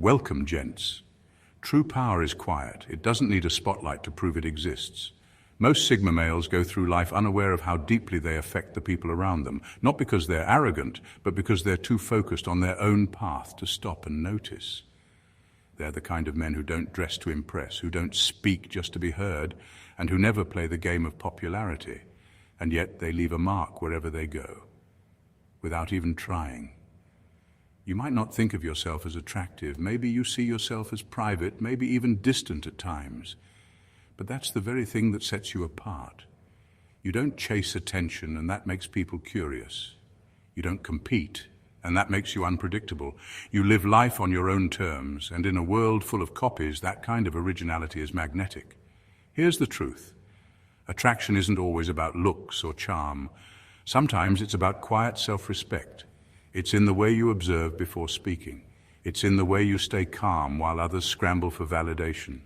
Welcome, gents. True power is quiet. It doesn't need a spotlight to prove it exists. Most Sigma males go through life unaware of how deeply they affect the people around them, not because they're arrogant, but because they're too focused on their own path to stop and notice. They're the kind of men who don't dress to impress, who don't speak just to be heard, and who never play the game of popularity, and yet they leave a mark wherever they go, without even trying. You might not think of yourself as attractive. Maybe you see yourself as private, maybe even distant at times. But that's the very thing that sets you apart. You don't chase attention, and that makes people curious. You don't compete, and that makes you unpredictable. You live life on your own terms, and in a world full of copies, that kind of originality is magnetic. Here's the truth. Attraction isn't always about looks or charm. Sometimes it's about quiet self-respect. It's in the way you observe before speaking. It's in the way you stay calm while others scramble for validation.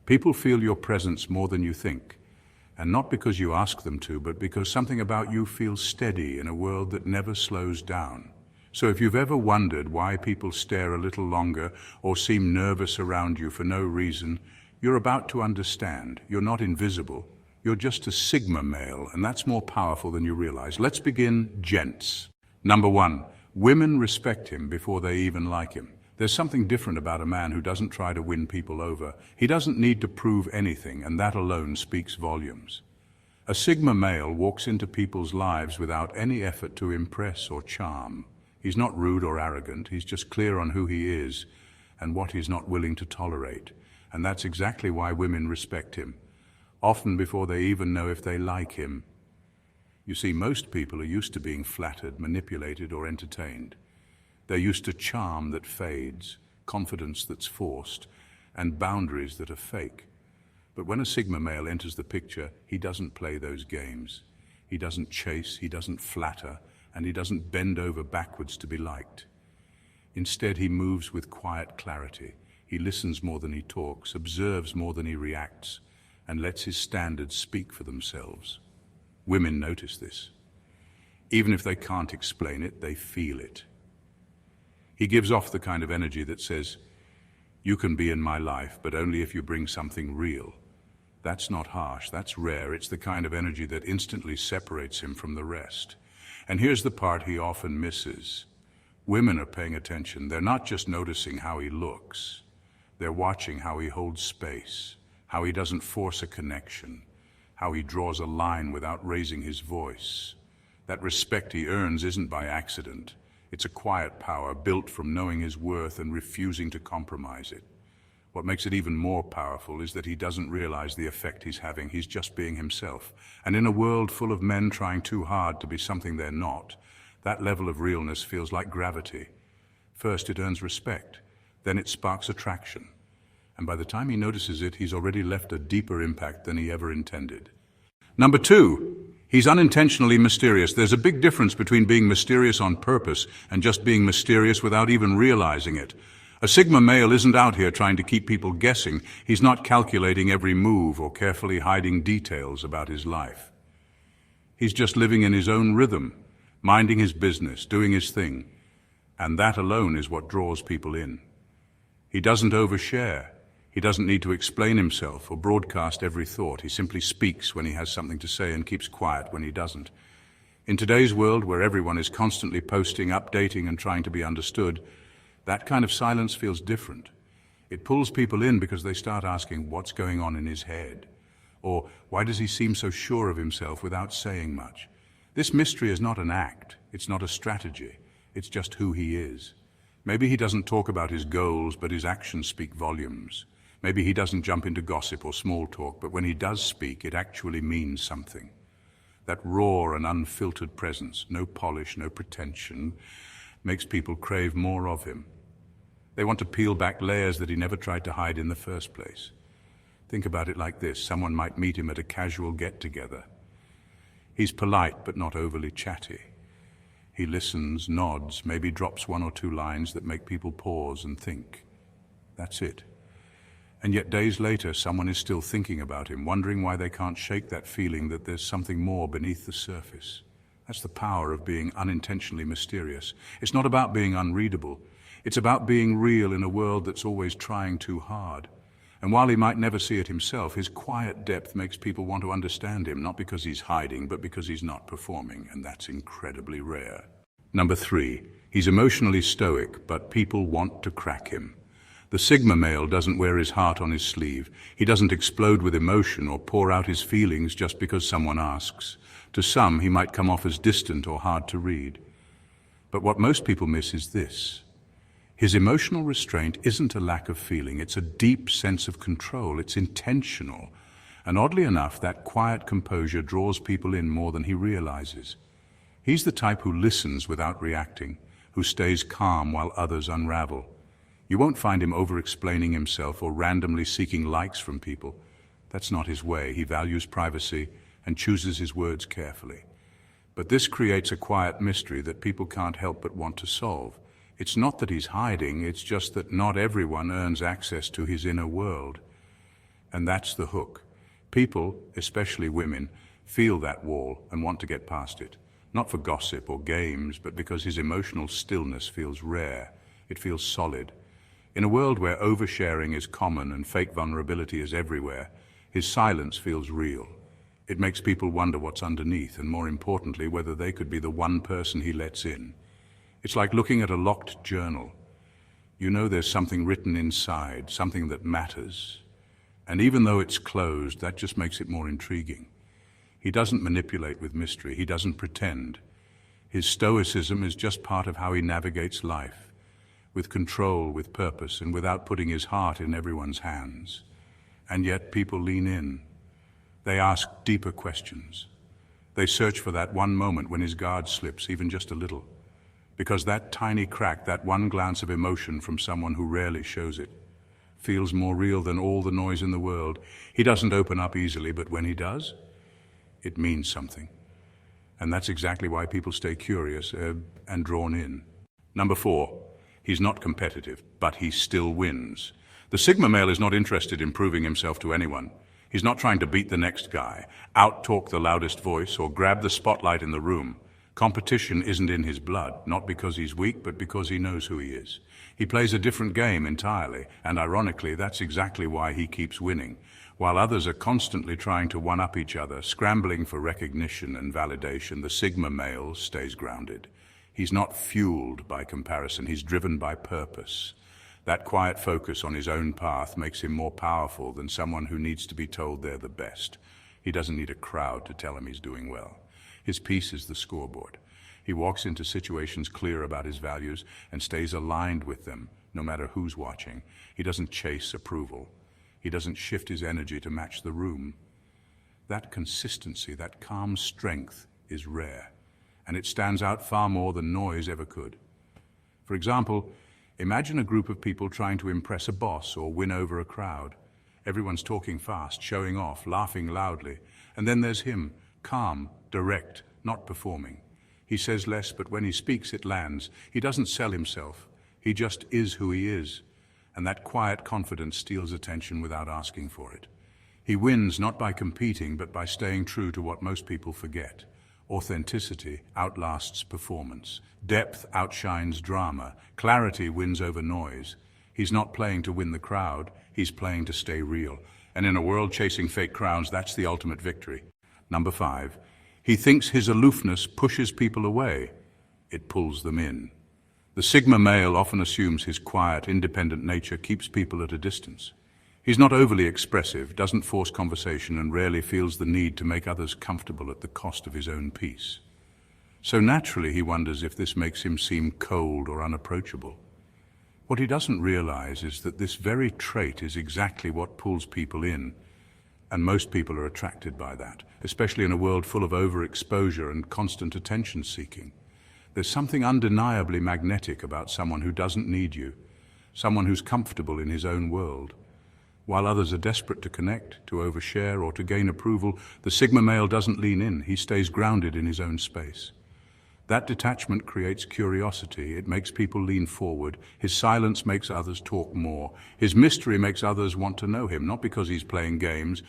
People feel your presence more than you think, and not because you ask them to, but because something about you feels steady in a world that never slows down. So if you've ever wondered why people stare a little longer or seem nervous around you for no reason, you're about to understand. You're not invisible. You're just a Sigma male, and that's more powerful than you realize. Let's begin, gents. Number 1, women respect him before they even like him. There's something different about a man who doesn't try to win people over. He doesn't need to prove anything, and that alone speaks volumes. A Sigma male walks into people's lives without any effort to impress or charm. He's not rude or arrogant. He's just clear on who he is and what he's not willing to tolerate. And that's exactly why women respect him, often before they even know if they like him. You see, most people are used to being flattered, manipulated, or entertained. They're used to charm that fades, confidence that's forced, and boundaries that are fake. But when a Sigma male enters the picture, he doesn't play those games. He doesn't chase, he doesn't flatter, and he doesn't bend over backwards to be liked. Instead, he moves with quiet clarity. He listens more than he talks, observes more than he reacts, and lets his standards speak for themselves. Women notice this. Even if they can't explain it, they feel it. He gives off the kind of energy that says, "You can be in my life, but only if you bring something real." That's not harsh, that's rare. It's the kind of energy that instantly separates him from the rest. And here's the part he often misses. Women are paying attention. They're not just noticing how he looks. They're watching how he holds space, how he doesn't force a connection, how he draws a line without raising his voice. That respect he earns isn't by accident. It's a quiet power built from knowing his worth and refusing to compromise it. What makes it even more powerful is that he doesn't realize the effect he's having. He's just being himself. And in a world full of men trying too hard to be something they're not, that level of realness feels like gravity. First, it earns respect. Then it sparks attraction. And by the time he notices it, he's already left a deeper impact than he ever intended. Number 2, he's unintentionally mysterious. There's a big difference between being mysterious on purpose and just being mysterious without even realizing it. A Sigma male isn't out here trying to keep people guessing. He's not calculating every move or carefully hiding details about his life. He's just living in his own rhythm, minding his business, doing his thing. And that alone is what draws people in. He doesn't overshare. He doesn't need to explain himself or broadcast every thought. He simply speaks when he has something to say and keeps quiet when he doesn't. In today's world, where everyone is constantly posting, updating, and trying to be understood, that kind of silence feels different. It pulls people in because they start asking what's going on in his head, or why does he seem so sure of himself without saying much? This mystery is not an act. It's not a strategy. It's just who he is. Maybe he doesn't talk about his goals, but his actions speak volumes. Maybe he doesn't jump into gossip or small talk, but when he does speak, it actually means something. That raw and unfiltered presence, no polish, no pretension, makes people crave more of him. They want to peel back layers that he never tried to hide in the first place. Think about it like this. Someone might meet him at a casual get-together. He's polite, but not overly chatty. He listens, nods, maybe drops 1 or 2 lines that make people pause and think. That's it. And yet days later, someone is still thinking about him, wondering why they can't shake that feeling that there's something more beneath the surface. That's the power of being unintentionally mysterious. It's not about being unreadable. It's about being real in a world that's always trying too hard. And while he might never see it himself, his quiet depth makes people want to understand him, not because he's hiding, but because he's not performing, and that's incredibly rare. Number 3, he's emotionally stoic, but people want to crack him. The Sigma male doesn't wear his heart on his sleeve. He doesn't explode with emotion or pour out his feelings just because someone asks. To some, he might come off as distant or hard to read. But what most people miss is this. His emotional restraint isn't a lack of feeling, it's a deep sense of control, it's intentional. And oddly enough, that quiet composure draws people in more than he realizes. He's the type who listens without reacting, who stays calm while others unravel. You won't find him over-explaining himself or randomly seeking likes from people. That's not his way. He values privacy and chooses his words carefully. But this creates a quiet mystery that people can't help but want to solve. It's not that he's hiding, it's just that not everyone earns access to his inner world. And that's the hook. People, especially women, feel that wall and want to get past it. Not for gossip or games, but because his emotional stillness feels rare. It feels solid. In a world where oversharing is common and fake vulnerability is everywhere, his silence feels real. It makes people wonder what's underneath, and more importantly, whether they could be the one person he lets in. It's like looking at a locked journal. You know there's something written inside, something that matters. And even though it's closed, that just makes it more intriguing. He doesn't manipulate with mystery. He doesn't pretend. His stoicism is just part of how he navigates life, with control, with purpose, and without putting his heart in everyone's hands. And yet people lean in. They ask deeper questions. They search for that one moment when his guard slips, even just a little. Because that tiny crack, that one glance of emotion from someone who rarely shows it, feels more real than all the noise in the world. He doesn't open up easily, but when he does, it means something. And that's exactly why people stay curious and drawn in. Number 4, he's not competitive, but he still wins. The Sigma male is not interested in proving himself to anyone. He's not trying to beat the next guy, out-talk the loudest voice, or grab the spotlight in the room. Competition isn't in his blood, not because he's weak, but because he knows who he is. He plays a different game entirely, and ironically, that's exactly why he keeps winning. While others are constantly trying to one-up each other, scrambling for recognition and validation, the Sigma male stays grounded. He's not fueled by comparison, he's driven by purpose. That quiet focus on his own path makes him more powerful than someone who needs to be told they're the best. He doesn't need a crowd to tell him he's doing well. His peace is the scoreboard. He walks into situations clear about his values and stays aligned with them, no matter who's watching. He doesn't chase approval. He doesn't shift his energy to match the room. That consistency, that calm strength is rare, and it stands out far more than noise ever could. For example, imagine a group of people trying to impress a boss or win over a crowd. Everyone's talking fast, showing off, laughing loudly. And then there's him, calm, direct, not performing. He says less, but when he speaks, it lands. He doesn't sell himself. He just is who he is. And that quiet confidence steals attention without asking for it. He wins not by competing, but by staying true to what most people forget. Authenticity outlasts performance. Depth outshines drama. Clarity wins over noise. He's not playing to win the crowd. He's playing to stay real. And in a world chasing fake crowns, that's the ultimate victory. Number 5, he thinks his aloofness pushes people away. It pulls them in. The Sigma male often assumes his quiet, independent nature keeps people at a distance. He's not overly expressive, doesn't force conversation, and rarely feels the need to make others comfortable at the cost of his own peace. So naturally he wonders if this makes him seem cold or unapproachable. What he doesn't realize is that this very trait is exactly what pulls people in, and most people are attracted by that, especially in a world full of overexposure and constant attention-seeking. There's something undeniably magnetic about someone who doesn't need you, someone who's comfortable in his own world. While others are desperate to connect, to overshare, or to gain approval, the Sigma male doesn't lean in. He stays grounded in his own space. That detachment creates curiosity. It makes people lean forward. His silence makes others talk more. His mystery makes others want to know him, not because he's playing games,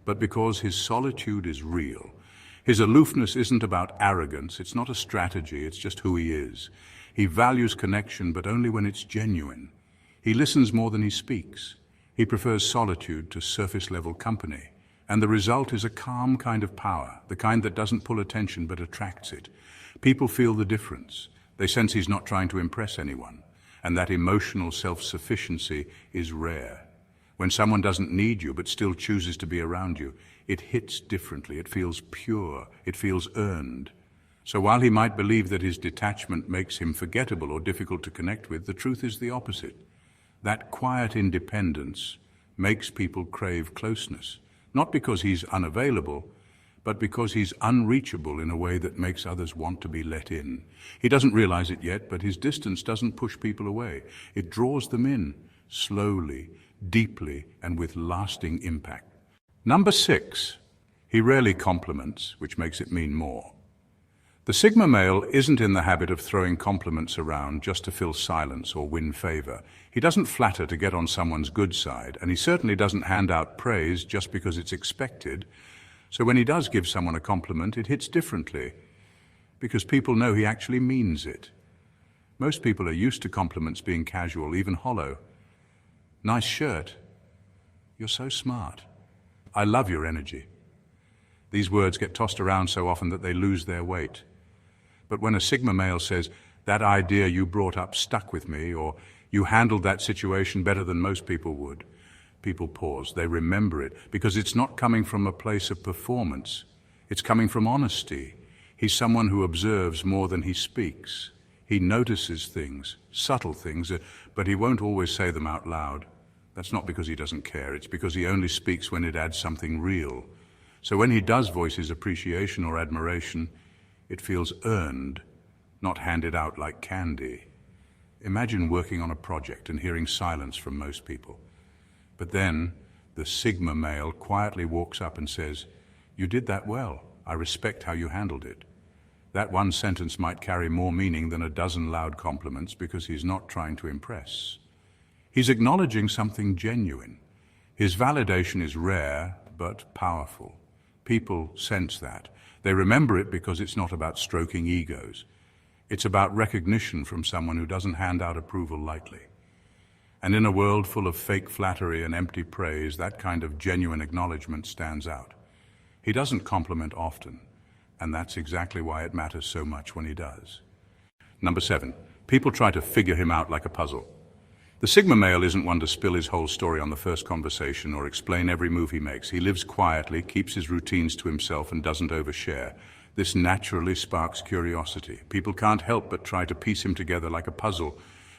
but because his solitude is real. His aloofness isn't about arrogance. It's not a strategy. It's just who he is. He values connection, but only when it's genuine. He listens more than he speaks. He prefers solitude to surface-level company. And the result is a calm kind of power, the kind that doesn't pull attention but attracts it. People feel the difference. They sense he's not trying to impress anyone. And that emotional self-sufficiency is rare. When someone doesn't need you but still chooses to be around you, it hits differently. It feels pure. It feels earned. So while he might believe that his detachment makes him forgettable or difficult to connect with, the truth is the opposite. That quiet independence makes people crave closeness. Not because he's unavailable, but because he's unreachable in a way that makes others want to be let in. He doesn't realize it yet, but his distance doesn't push people away. It draws them in, slowly, deeply, and with lasting impact. Number 6, he rarely compliments, which makes it mean more. The Sigma male isn't in the habit of throwing compliments around just to fill silence or win favor. He doesn't flatter to get on someone's good side, and he certainly doesn't hand out praise just because it's expected. So when he does give someone a compliment, it hits differently, because people know he actually means it. Most people are used to compliments being casual, even hollow. Nice shirt. You're so smart. I love your energy. These words get tossed around so often that they lose their weight. But when a Sigma male says, that idea you brought up stuck with me, or you handled that situation better than most people would, people pause. They remember it, because it's not coming from a place of performance. It's coming from honesty. He's someone who observes more than he speaks. He notices things, subtle things, but he won't always say them out loud. That's not because he doesn't care. It's because he only speaks when it adds something real. So when he does voice his appreciation or admiration, it feels earned, not handed out like candy. Imagine working on a project and hearing silence from most people. But then the Sigma male quietly walks up and says, "You did that well. I respect how you handled it." That one sentence might carry more meaning than a dozen loud compliments, because he's not trying to impress. He's acknowledging something genuine. His validation is rare but powerful. People sense that. They remember it because it's not about stroking egos. It's about recognition from someone who doesn't hand out approval lightly. And in a world full of fake flattery and empty praise, that kind of genuine acknowledgement stands out. He doesn't compliment often, and that's exactly why it matters so much when he does. Number 7, people try to figure him out like a puzzle. The Sigma male isn't one to spill his whole story on the first conversation or explain every move he makes. He lives quietly, keeps his routines to himself, and doesn't overshare. This naturally sparks curiosity. People can't help but try to piece him together like a puzzle,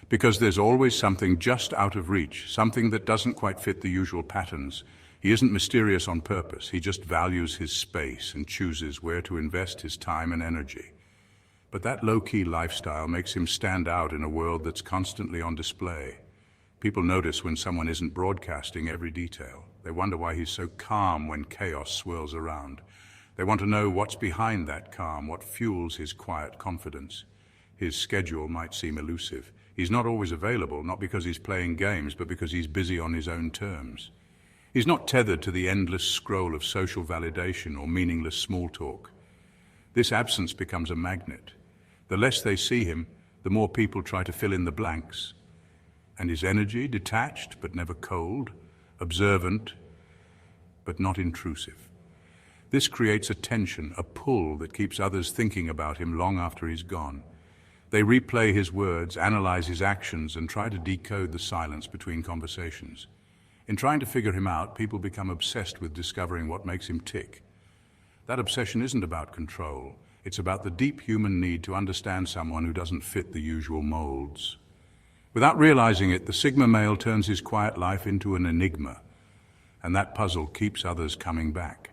because there's always something just out of reach, something that doesn't quite fit the usual patterns. He isn't mysterious on purpose. He just values his space and chooses where to invest his time and energy. But that low-key lifestyle makes him stand out in a world that's constantly on display. People notice when someone isn't broadcasting every detail. They wonder why he's so calm when chaos swirls around. They want to know what's behind that calm, what fuels his quiet confidence. His schedule might seem elusive. He's not always available, not because he's playing games, but because he's busy on his own terms. He's not tethered to the endless scroll of social validation or meaningless small talk. This absence becomes a magnet. The less they see him, the more people try to fill in the blanks. And his energy, detached but never cold, observant but not intrusive. This creates a tension, a pull that keeps others thinking about him long after he's gone. They replay his words, analyze his actions, and try to decode the silence between conversations. In trying to figure him out, people become obsessed with discovering what makes him tick. That obsession isn't about control. It's about the deep human need to understand someone who doesn't fit the usual molds. Without realizing it, the Sigma male turns his quiet life into an enigma, and that puzzle keeps others coming back,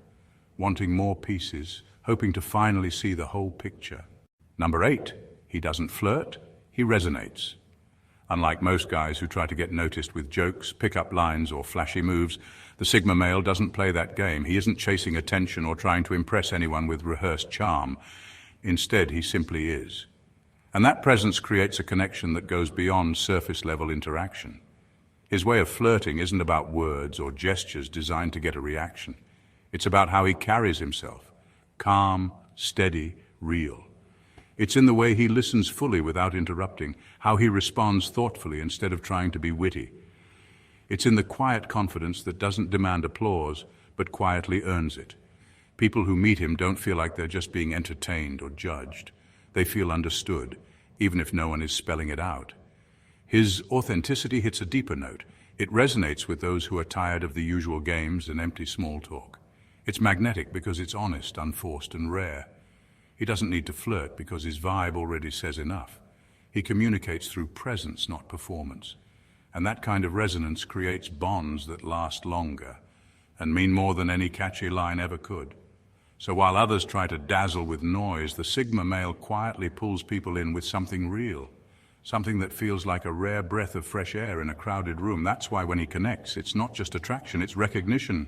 wanting more pieces, hoping to finally see the whole picture. Number 8, he doesn't flirt, he resonates. Unlike most guys who try to get noticed with jokes, pick-up lines, or flashy moves, the Sigma male doesn't play that game. He isn't chasing attention or trying to impress anyone with rehearsed charm. Instead, he simply is. And that presence creates a connection that goes beyond surface-level interaction. His way of flirting isn't about words or gestures designed to get a reaction. It's about how he carries himself, calm, steady, real. It's in the way he listens fully without interrupting, how he responds thoughtfully instead of trying to be witty. It's in the quiet confidence that doesn't demand applause, but quietly earns it. People who meet him don't feel like they're just being entertained or judged. They feel understood, even if no one is spelling it out. His authenticity hits a deeper note. It resonates with those who are tired of the usual games and empty small talk. It's magnetic because it's honest, unforced, and rare. He doesn't need to flirt because his vibe already says enough. He communicates through presence, not performance. And that kind of resonance creates bonds that last longer and mean more than any catchy line ever could. So while others try to dazzle with noise, the Sigma male quietly pulls people in with something real, something that feels like a rare breath of fresh air in a crowded room. That's why when he connects, it's not just attraction, it's recognition.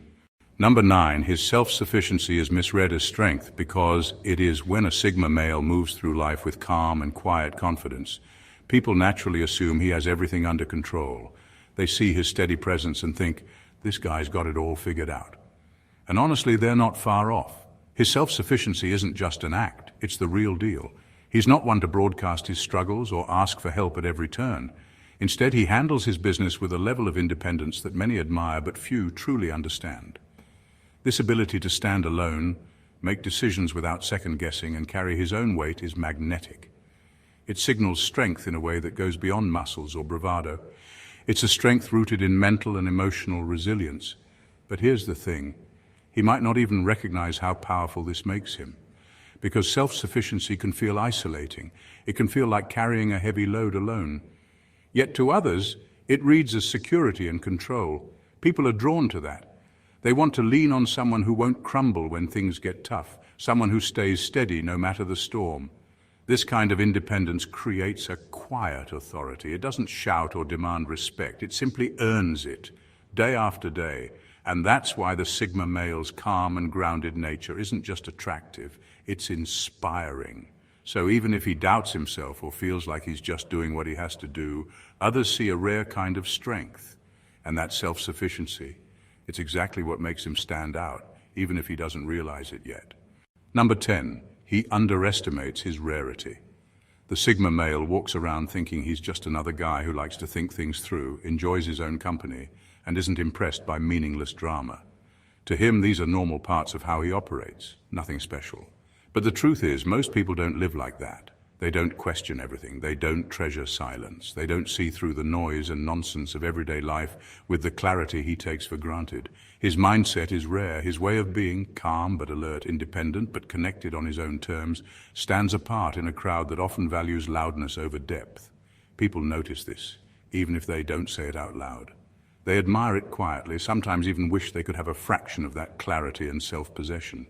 Number 9, his self-sufficiency is misread as strength because it is when a Sigma male moves through life with calm and quiet confidence. People naturally assume he has everything under control. They see his steady presence and think, this guy's got it all figured out. And honestly, they're not far off. His self-sufficiency isn't just an act, it's the real deal. He's not one to broadcast his struggles or ask for help at every turn. Instead, he handles his business with a level of independence that many admire but few truly understand. This ability to stand alone, make decisions without second-guessing, and carry his own weight is magnetic. It signals strength in a way that goes beyond muscles or bravado. It's a strength rooted in mental and emotional resilience. But here's the thing. He might not even recognize how powerful this makes him. Because self-sufficiency can feel isolating. It can feel like carrying a heavy load alone. Yet to others, it reads as security and control. People are drawn to that. They want to lean on someone who won't crumble when things get tough, someone who stays steady no matter the storm. This kind of independence creates a quiet authority. It doesn't shout or demand respect. It simply earns it, day after day. And that's why the Sigma male's calm and grounded nature isn't just attractive, it's inspiring. So even if he doubts himself or feels like he's just doing what he has to do, others see a rare kind of strength, and that's self-sufficiency. It's exactly what makes him stand out, even if he doesn't realize it yet. Number 10, he underestimates his rarity. The Sigma male walks around thinking he's just another guy who likes to think things through, enjoys his own company, and isn't impressed by meaningless drama. To him, these are normal parts of how he operates, nothing special. But the truth is, most people don't live like that. They don't question everything. They don't treasure silence. They don't see through the noise and nonsense of everyday life with the clarity he takes for granted. His mindset is rare. His way of being, calm but alert, independent but connected on his own terms, stands apart in a crowd that often values loudness over depth. People notice this, even if they don't say it out loud. They admire it quietly, sometimes even wish they could have a fraction of that clarity and self-possession.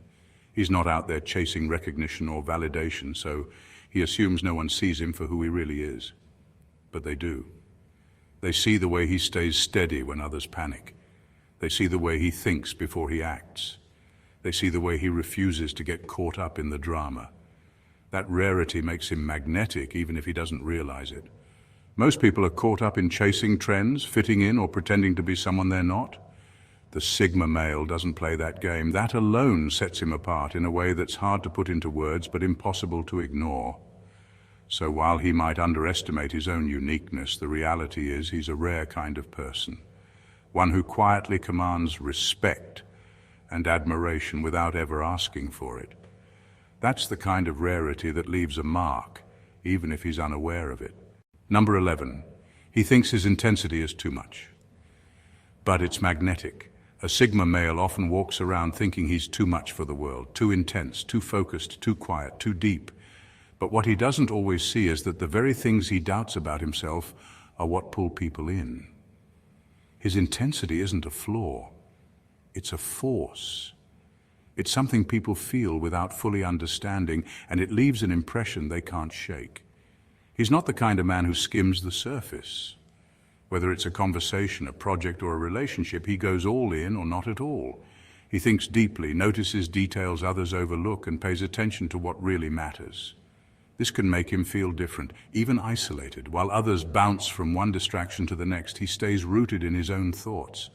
He's not out there chasing recognition or validation, so he assumes no one sees him for who he really is. But they do. They see the way he stays steady when others panic. They see the way he thinks before he acts. They see the way he refuses to get caught up in the drama. That rarity makes him magnetic, even if he doesn't realize it. Most people are caught up in chasing trends, fitting in, or pretending to be someone they're not. The Sigma male doesn't play that game. That alone sets him apart in a way that's hard to put into words, but impossible to ignore. So while he might underestimate his own uniqueness, the reality is he's a rare kind of person. One who quietly commands respect and admiration without ever asking for it. That's the kind of rarity that leaves a mark, even if he's unaware of it. Number 11, he thinks his intensity is too much. But it's magnetic. A Sigma male often walks around thinking he's too much for the world, too intense, too focused, too quiet, too deep. But what he doesn't always see is that the very things he doubts about himself are what pull people in. His intensity isn't a flaw, it's a force. It's something people feel without fully understanding, and it leaves an impression they can't shake. He's not the kind of man who skims the surface. Whether it's a conversation, a project, or a relationship, he goes all in or not at all. He thinks deeply, notices details others overlook, and pays attention to what really matters. This can make him feel different, even isolated. While others bounce from one distraction to the next, he stays rooted in his own thoughts.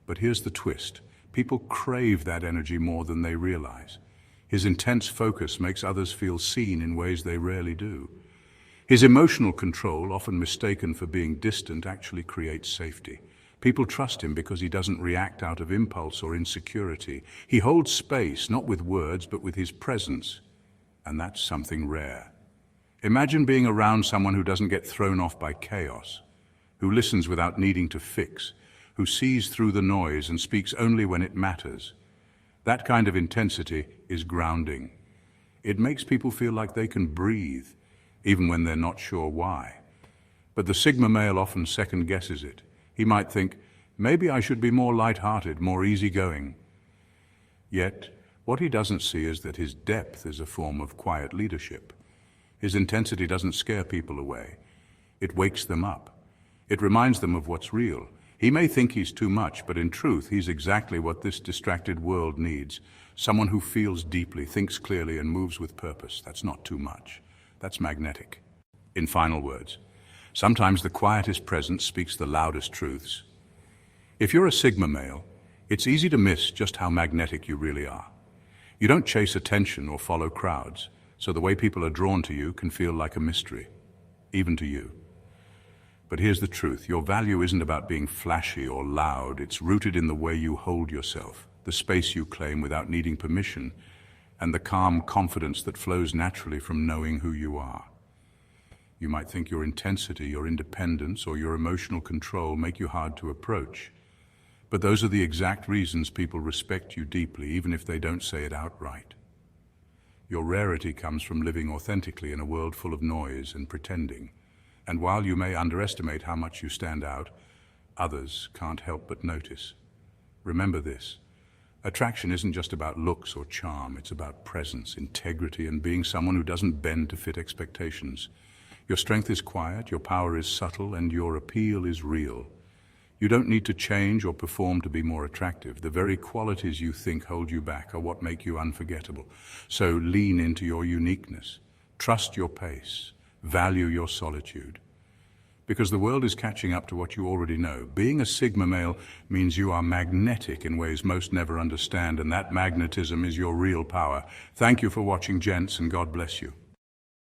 But here's the twist. People crave that energy more than they realize. His intense focus makes others feel seen in ways they rarely do. His emotional control, often mistaken for being distant, actually creates safety. People trust him because he doesn't react out of impulse or insecurity. He holds space, not with words, but with his presence. And that's something rare. Imagine being around someone who doesn't get thrown off by chaos, who listens without needing to fix, who sees through the noise and speaks only when it matters. That kind of intensity is grounding. It makes people feel like they can breathe, even when they're not sure why. But the Sigma male often second guesses it. He might think, maybe I should be more light-hearted, more easygoing. Yet, what he doesn't see is that his depth is a form of quiet leadership. His intensity doesn't scare people away. It wakes them up. It reminds them of what's real. He may think he's too much, but in truth, he's exactly what this distracted world needs. Someone who feels deeply, thinks clearly, and moves with purpose. That's not too much. That's magnetic. In final words, sometimes the quietest presence speaks the loudest truths. If you're a Sigma male, it's easy to miss just how magnetic you really are. You don't chase attention or follow crowds, so the way people are drawn to you can feel like a mystery, even to you. But here's the truth. Your value isn't about being flashy or loud. It's rooted in the way you hold yourself, the space you claim without needing permission, and the calm confidence that flows naturally from knowing who you are. You might think your intensity, your independence, or your emotional control make you hard to approach. But those are the exact reasons people respect you deeply, even if they don't say it outright. Your rarity comes from living authentically in a world full of noise and pretending. And while you may underestimate how much you stand out, others can't help but notice. Remember this. Attraction isn't just about looks or charm. It's about presence, integrity, and being someone who doesn't bend to fit expectations. Your strength is quiet, your power is subtle, and your appeal is real. You don't need to change or perform to be more attractive. The very qualities you think hold you back are what make you unforgettable. So lean into your uniqueness. Trust your pace. Value your solitude. Because the world is catching up to what you already know. Being a Sigma male means you are magnetic in ways most never understand, and that magnetism is your real power. Thank you for watching, gents, and God bless you.